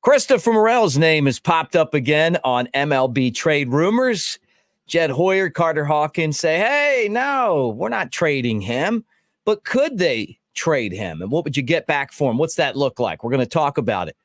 Christopher Morel's name has popped up again on MLB Trade Rumors. Jed Hoyer, Carter Hawkins say, hey, no, we're not trading him. But could they trade him? And what would you get back for him? What's that look like? We're going to talk about it.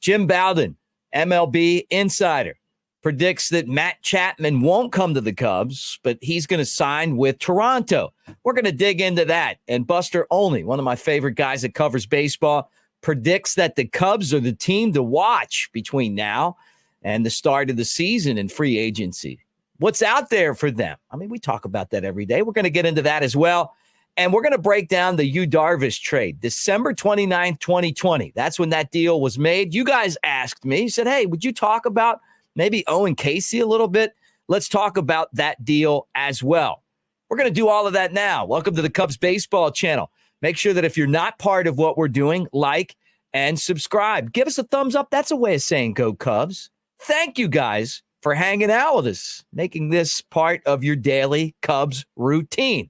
Jim Bowden, MLB insider, predicts that Matt Chapman won't come to the Cubs, but he's going to sign with Toronto. We're going to dig into that. And Buster Olney, one of my favorite guys that covers baseball, predicts that the Cubs are the team to watch between now and the start of the season in free agency. What's out there for them? I mean, we talk about that every day. We're going to get into that as well. And we're going to break down the Yu Darvish trade, December 29th, 2020. That's when that deal was made. You guys asked me, you said, hey, would you talk about maybe Owen Caissie a little bit? Let's talk about that deal as well. We're going to do all of that now. Welcome to the Cubs Baseball Channel. Make sure that if you're not part of what we're doing, like and subscribe. Give us a thumbs up. That's a way of saying go Cubs. Thank you guys for hanging out with us, making this part of your daily Cubs routine.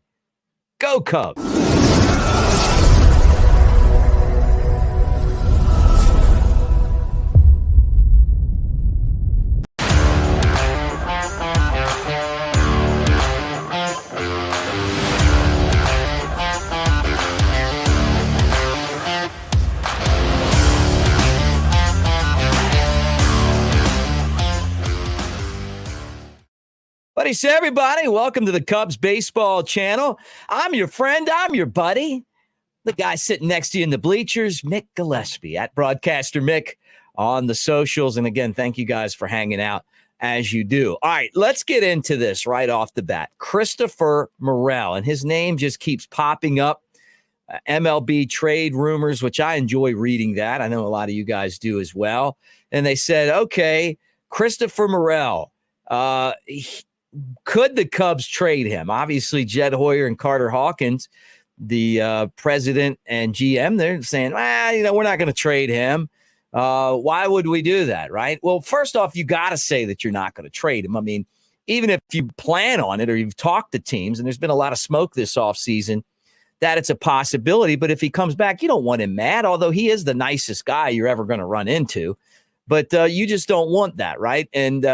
Go Cubs. Buddy, say everybody, welcome to the Cubs Baseball Channel. I'm your friend, I'm your buddy. The guy sitting next to you in the bleachers, Mick Gillispie, at Broadcaster Mick on the socials. And again, thank you guys for hanging out as you do. All right, let's get into this right off the bat. Christopher Morel, and his name just keeps popping up. MLB Trade Rumors, which I enjoy reading that. I know a lot of you guys do as well. And they said, okay, Christopher Morel, could the Cubs trade him? Obviously, Jed Hoyer and Carter Hawkins, the president and GM, they're saying, we're not going to trade him. Why would we do that, right? Well, first off, you got to say that you're not going to trade him. I mean, even if you plan on it or you've talked to teams, and there's been a lot of smoke this offseason, that it's a possibility. But if he comes back, you don't want him mad, although he is the nicest guy you're ever going to run into. But you just don't want that, right? And,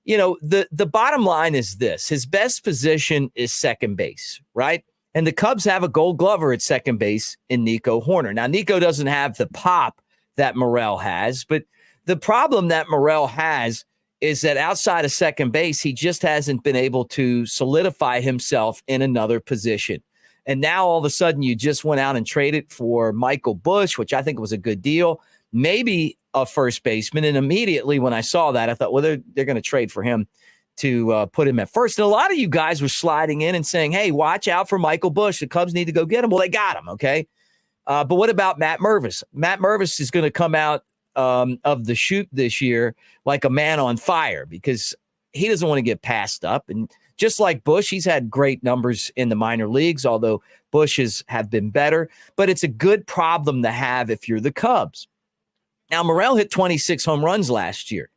the bottom line is this. His best position is second base, right? And the Cubs have a Gold Glover at second base in Nico Hoerner. Now, Nico doesn't have the pop that Morel has, but the problem that Morel has is that outside of second base, he just hasn't been able to solidify himself in another position. And now all of a sudden you just went out and traded for Michael Busch, which I think was a good deal. Maybe a first baseman. And immediately when I saw that, I thought, well, they're going to trade for him to put him at first. And a lot of you guys were sliding in and saying, hey, watch out for Michael Busch. The Cubs need to go get him. Well, they got him, okay? But what about Matt Mervis? Matt Mervis is going to come out of the chute this year like a man on fire because he doesn't want to get passed up. And just like Busch, he's had great numbers in the minor leagues, although Busch's have been better. But it's a good problem to have if you're the Cubs. Now, Morel hit 26 home runs last year,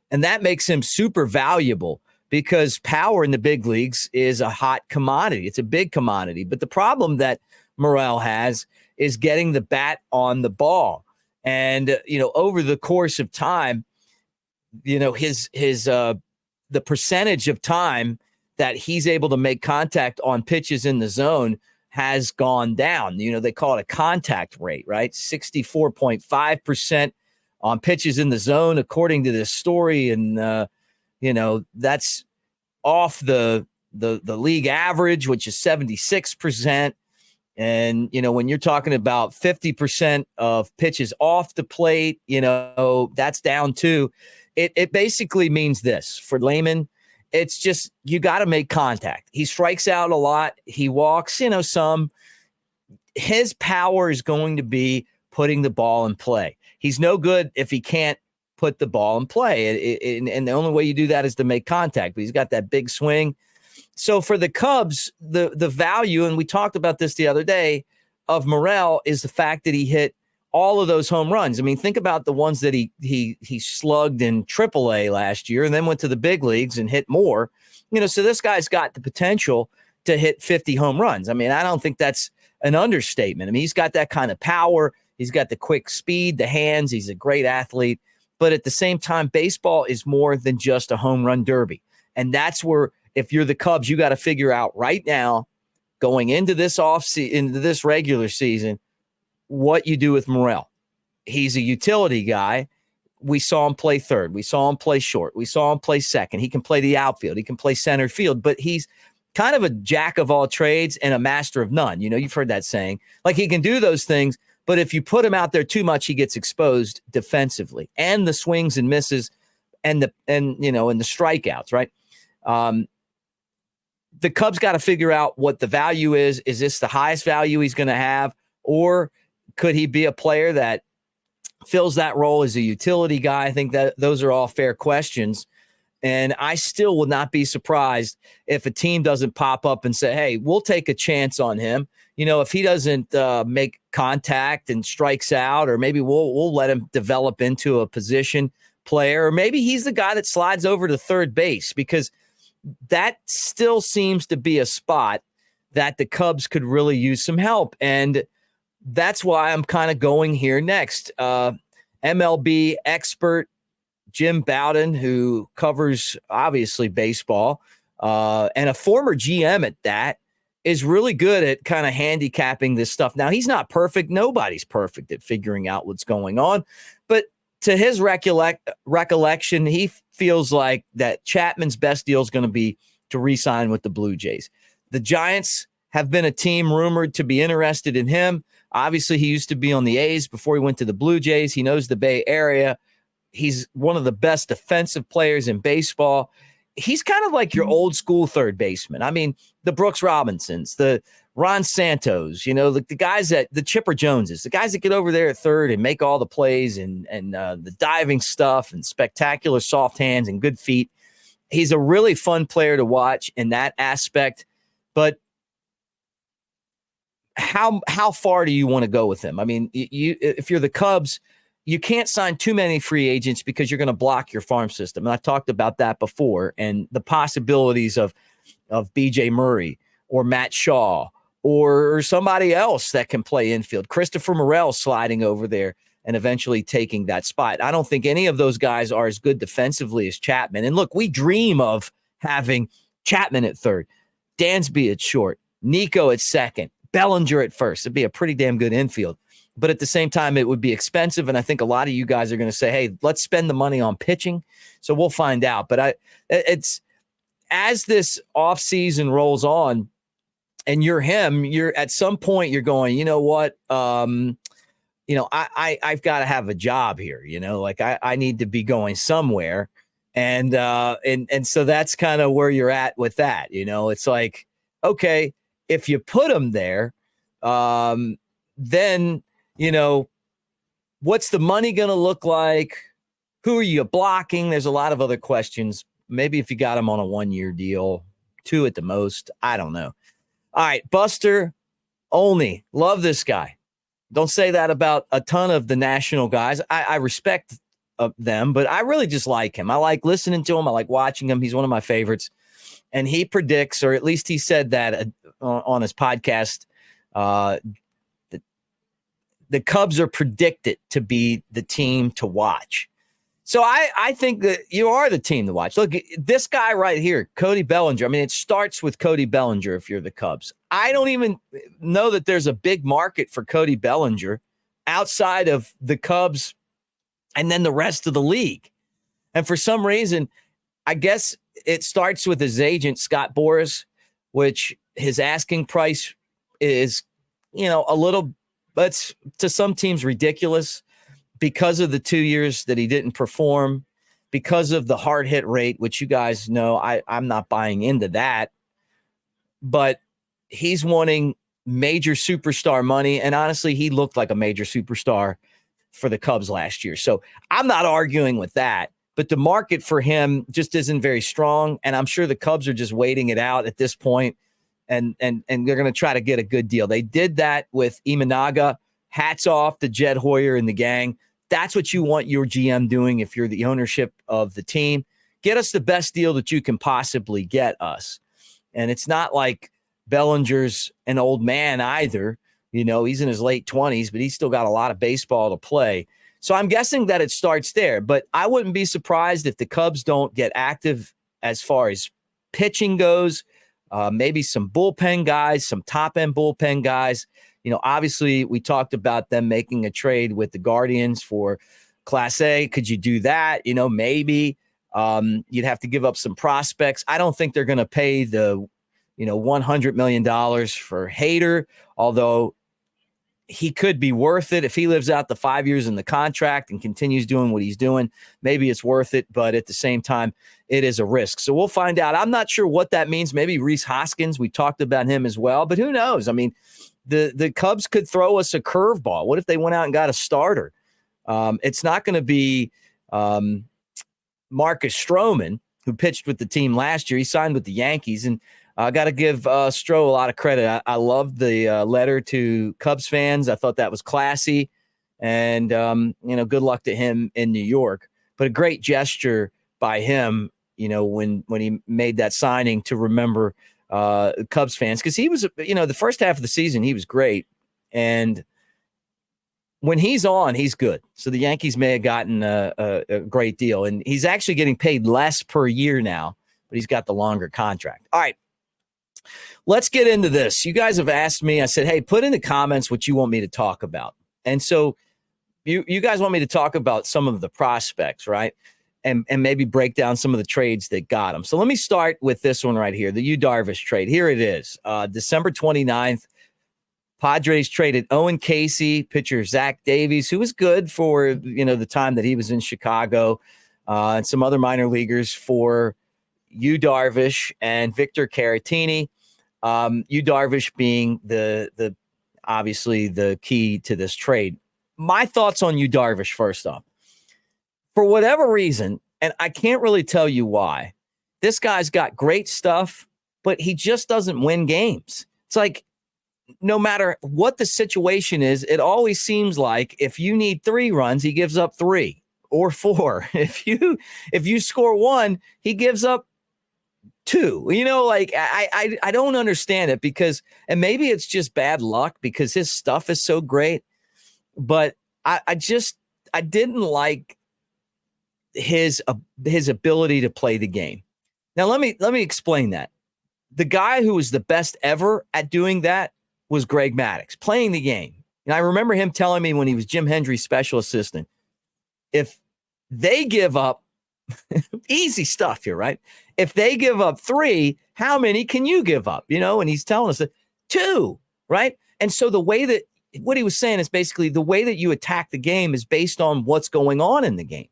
and that makes him super valuable because power in the big leagues is a hot commodity. It's a big commodity. But the problem that Morel has is getting the bat on the ball. And, over the course of time, the percentage of time that he's able to make contact on pitches in the zone has gone down. They call it a contact rate, right? 64.5% on pitches in the zone, according to this story. And, that's off the league average, which is 76%. And, when you're talking about 50% of pitches off the plate, that's down too. It basically means this for layman. It's just, you got to make contact. He strikes out a lot. He walks, some. His power is going to be putting the ball in play. He's no good if he can't put the ball in play. And the only way you do that is to make contact. But he's got that big swing. So for the Cubs, the value, and we talked about this the other day, of Morel is the fact that he hit all of those home runs. I mean, think about the ones that he slugged in AAA last year and then went to the big leagues and hit more. So this guy's got the potential to hit 50 home runs. I mean, I don't think that's an understatement. I mean, he's got that kind of power. He's got the quick speed, the hands. He's a great athlete. But at the same time, baseball is more than just a home run derby. And that's where, if you're the Cubs, you got to figure out right now, going into this into this regular season, what you do with Morel. He's a utility guy. We saw him play third. We saw him play short. We saw him play second. He can play the outfield. He can play center field. But he's kind of a jack of all trades and a master of none. You know, you've heard that saying. Like, he can do those things, but if you put him out there too much, he gets exposed defensively, and the swings and misses and the strikeouts, right? The Cubs got to figure out what the value is. Is this the highest value he's going to have? Or could he be a player that fills that role as a utility guy? I think that those are all fair questions. And I still would not be surprised if a team doesn't pop up and say, hey, we'll take a chance on him. You know, if he doesn't make contact and strikes out, or maybe we'll let him develop into a position player, or maybe he's the guy that slides over to third base, because that still seems to be a spot that the Cubs could really use some help. And that's why I'm kind of going here next. MLB expert Jim Bowden, who covers, obviously, baseball, and a former GM at that, is really good at kind of handicapping this stuff. Now, he's not perfect. Nobody's perfect at figuring out what's going on. But to his recollection, he feels like that Chapman's best deal is going to be to re-sign with the Blue Jays. The Giants have been a team rumored to be interested in him. Obviously, he used to be on the A's before he went to the Blue Jays. He knows the Bay Area. He's one of the best defensive players in baseball. He's kind of like your old school third baseman. I mean, the Brooks Robinsons, the Ron Santos, the guys the Chipper Joneses, the guys that get over there at third and make all the plays and the diving stuff and spectacular soft hands and good feet. He's a really fun player to watch in that aspect. But how far do you want to go with him? I mean, if you're the Cubs, you can't sign too many free agents because you're going to block your farm system. And I've talked about that before, and the possibilities of BJ Murray or Matt Shaw or somebody else that can play infield. Christopher Morel sliding over there and eventually taking that spot. I don't think any of those guys are as good defensively as Chapman. And look, we dream of having Chapman at third, Dansby at short, Nico at second, Bellinger at first. It'd be a pretty damn good infield. But at the same time, it would be expensive. And I think a lot of you guys are going to say, hey, let's spend the money on pitching. So we'll find out. But it's as this offseason rolls on and you're him, you're at some point you're going, you know what? I've got to have a job here. Like I need to be going somewhere. And so that's kind of where you're at with that. It's like, okay, if you put him there, then what's the money going to look like? Who are you blocking? There's a lot of other questions. Maybe if you got him on a 1-year deal, 2 at the most. I don't know. All right, Buster Olney. Love this guy. Don't say that about a ton of the national guys. I respect them, but I really just like him. I like listening to him. I like watching him. He's one of my favorites. And he predicts, or at least he said that on his podcast, the Cubs are predicted to be the team to watch. So I think that you are the team to watch. Look, this guy right here, Cody Bellinger. I mean, it starts with Cody Bellinger if you're the Cubs. I don't even know that there's a big market for Cody Bellinger outside of the Cubs and then the rest of the league. And for some reason, I guess it starts with his agent, Scott Boras, which his asking price is, a little, but to some teams ridiculous because of the 2 years that he didn't perform, because of the hard hit rate, which you guys know I'm not buying into that. But he's wanting major superstar money. And honestly, he looked like a major superstar for the Cubs last year. So I'm not arguing with that. But the market for him just isn't very strong. And I'm sure the Cubs are just waiting it out at this point. And they're going to try to get a good deal. They did that with Imanaga. Hats off to Jed Hoyer and the gang. That's what you want your GM doing if you're the ownership of the team. Get us the best deal that you can possibly get us. And it's not like Bellinger's an old man either. He's in his late 20s, but he's still got a lot of baseball to play. So I'm guessing that it starts there. But I wouldn't be surprised if the Cubs don't get active as far as pitching goes. Maybe some bullpen guys, some top-end bullpen guys. Obviously, we talked about them making a trade with the Guardians for Class A. Could you do that? Maybe. You'd have to give up some prospects. I don't think they're going to pay the, $100 million for Hader, although he could be worth it if he lives out the 5 years in the contract and continues doing what he's doing. Maybe it's worth it, but at the same time, it is a risk. So we'll find out. I'm not sure what that means. Maybe Rhys Hoskins. We talked about him as well, but who knows? I mean, the Cubs could throw us a curveball. What if they went out and got a starter? It's not going to be Marcus Stroman, who pitched with the team last year. He signed with the Yankees, and I got to give Stroh a lot of credit. I loved the letter to Cubs fans. I thought that was classy, and good luck to him in New York. But a great gesture by him, when he made that signing to remember Cubs fans, because he was, the first half of the season he was great, and when he's on, he's good. So the Yankees may have gotten a great deal, and he's actually getting paid less per year now, but he's got the longer contract. All right. Let's get into this. You guys have asked me, I said, hey, put in the comments what you want me to talk about. And so you guys want me to talk about some of the prospects, right? And maybe break down some of the trades that got them. So let me start with this one right here, the Yu Darvish trade. Here it is, December 29th. Padres traded Owen Caissie, pitcher Zach Davies, who was good for, the time that he was in Chicago, and some other minor leaguers for Yu Darvish and Victor Caratini. Yu Darvish being the obviously the key to this trade. My thoughts on Yu Darvish, first off. For whatever reason, and I can't really tell you why, this guy's got great stuff, but he just doesn't win games. It's like, no matter what the situation is, it always seems like if you need 3 runs, he gives up 3 or 4. If you score 1, he gives up 2. I don't understand it, because, and maybe it's just bad luck because his stuff is so great, but I didn't like his ability to play the game. Now let me explain that. The guy who was the best ever at doing that was Greg Maddux, playing the game. And I remember him telling me when he was Jim Hendry's special assistant, if they give up, easy stuff here, right? If they give up 3, how many can you give up? And he's telling us that 2, right? And so the way that, what he was saying is basically the way that you attack the game is based on what's going on in the game.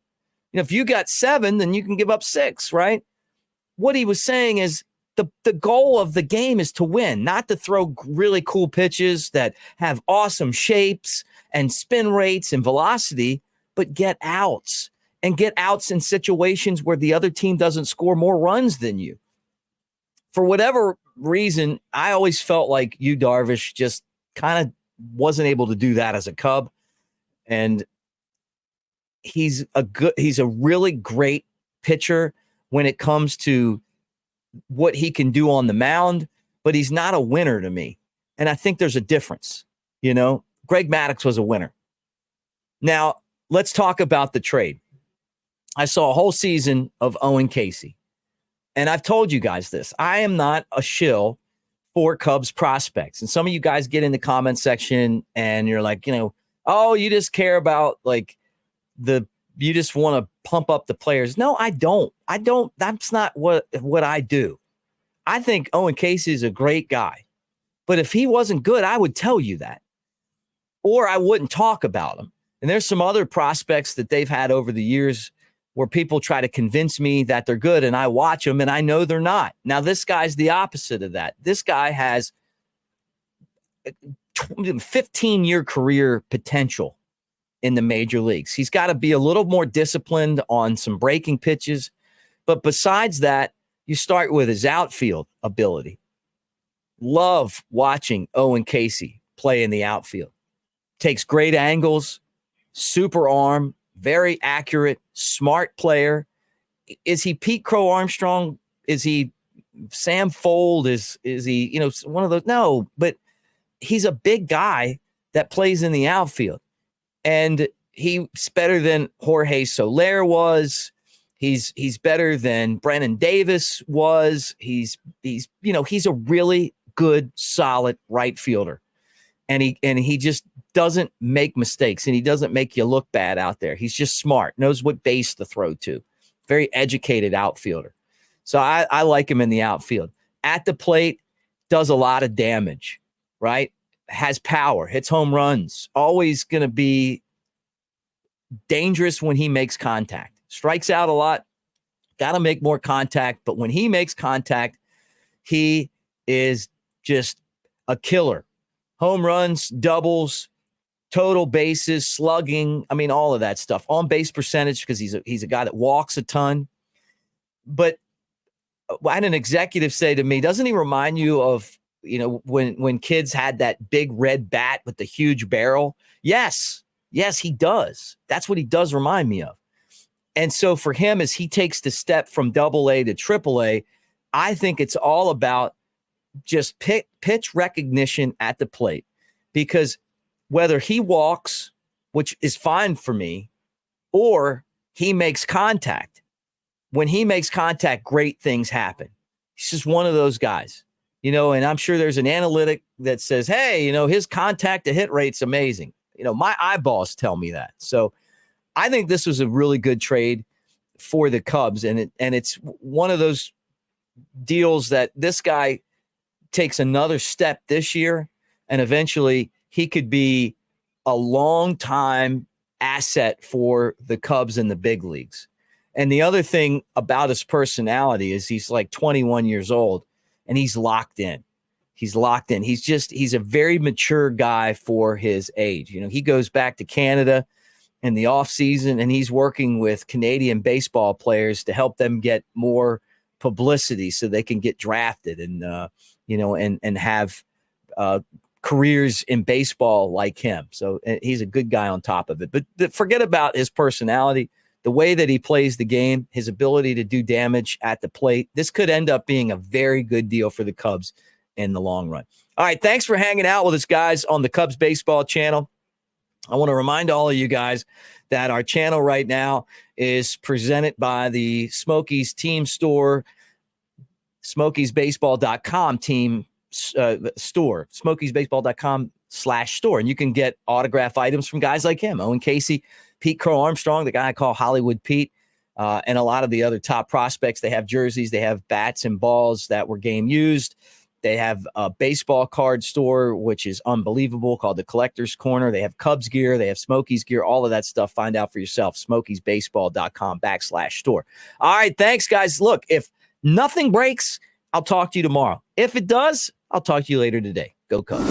If you got 7, then you can give up 6, right? What he was saying is, the goal of the game is to win, not to throw really cool pitches that have awesome shapes and spin rates and velocity, but get outs in situations where the other team doesn't score more runs than you. For whatever reason, I always felt like Yu Darvish just kind of wasn't able to do that as a Cub. And he's a really great pitcher when it comes to what he can do on the mound, but he's not a winner to me. And I think there's a difference. Greg Maddux was a winner. Now, let's talk about the trade. I saw a whole season of Owen Caissie, and I've told you guys this. I am not a shill for Cubs prospects. And some of you guys get in the comment section and you're like, oh, you just care about you just want to pump up the players. No, I don't. That's not what I do. I think Owen Caissie is a great guy. But if he wasn't good, I would tell you that. Or I wouldn't talk about him. And there's some other prospects that they've had over the years where people try to convince me that they're good, and I watch them and I know they're not. Now, this guy's the opposite of that. This guy has 15-year career potential in the major leagues. He's got to be a little more disciplined on some breaking pitches. But besides that, you start with his outfield ability. Love watching Owen Caissie play in the outfield. Takes great angles, super arm, very accurate, smart player. Is he Pete Crow Armstrong? Is he Sam Fold? Is he, one of those? No, but he's a big guy that plays in the outfield. And he's better than Jorge Soler was. He's better than Brennan Davis was. He's a really good, solid right fielder. And he just doesn't make mistakes, and he doesn't make you look bad out there. He's just smart, knows what base to throw to. Very educated outfielder. So I like him in the outfield. At the plate, does a lot of damage, right? Has power, hits home runs, always going to be dangerous when he makes contact. Strikes out a lot, got to make more contact. But when he makes contact, he is just a killer. Home runs, doubles, total bases, slugging. I mean, all of that stuff. On base percentage, because he's a guy that walks a ton. But I had an executive say to me, doesn't he remind you of, when kids had that big red bat with the huge barrel? Yes, he does. That's what he does remind me of. And so for him, as he takes the step from AA to AAA, I think it's all about just pitch recognition at the plate. Because whether he walks, which is fine for me, or he makes contact, when he makes contact, great things happen. He's just one of those guys, and I'm sure there's an analytic that says, hey, his contact to hit rate's amazing. My eyeballs tell me that. So I think this was a really good trade for the Cubs. And it's one of those deals that this guy takes another step this year, and eventually he could be a long time asset for the Cubs in the big leagues. And the other thing about his personality is he's like 21 years old and he's locked in. He's a very mature guy for his age. He goes back to Canada in the off season and he's working with Canadian baseball players to help them get more publicity so they can get drafted and have careers in baseball like him. So he's a good guy on top of it. But forget about his personality, the way that he plays the game, his ability to do damage at the plate. This could end up being a very good deal for the Cubs in the long run. All right, thanks for hanging out with us, guys, on the Cubs Baseball channel. I want to remind all of you guys that our channel right now is presented by the Smokies team store, SmokiesBaseball.com team store, SmokiesBaseball.com/store. And you can get autograph items from guys like him, Owen Caissie, Pete Crow Armstrong, the guy I call Hollywood Pete, and a lot of the other top prospects. They have jerseys, they have bats and balls that were game used. They have a baseball card store, which is unbelievable, called the Collector's Corner. They have Cubs gear. They have Smokies gear, all of that stuff. Find out for yourself, SmokiesBaseball.com/store. All right, thanks, guys. Look, if nothing breaks, I'll talk to you tomorrow. If it does, I'll talk to you later today. Go Cubs.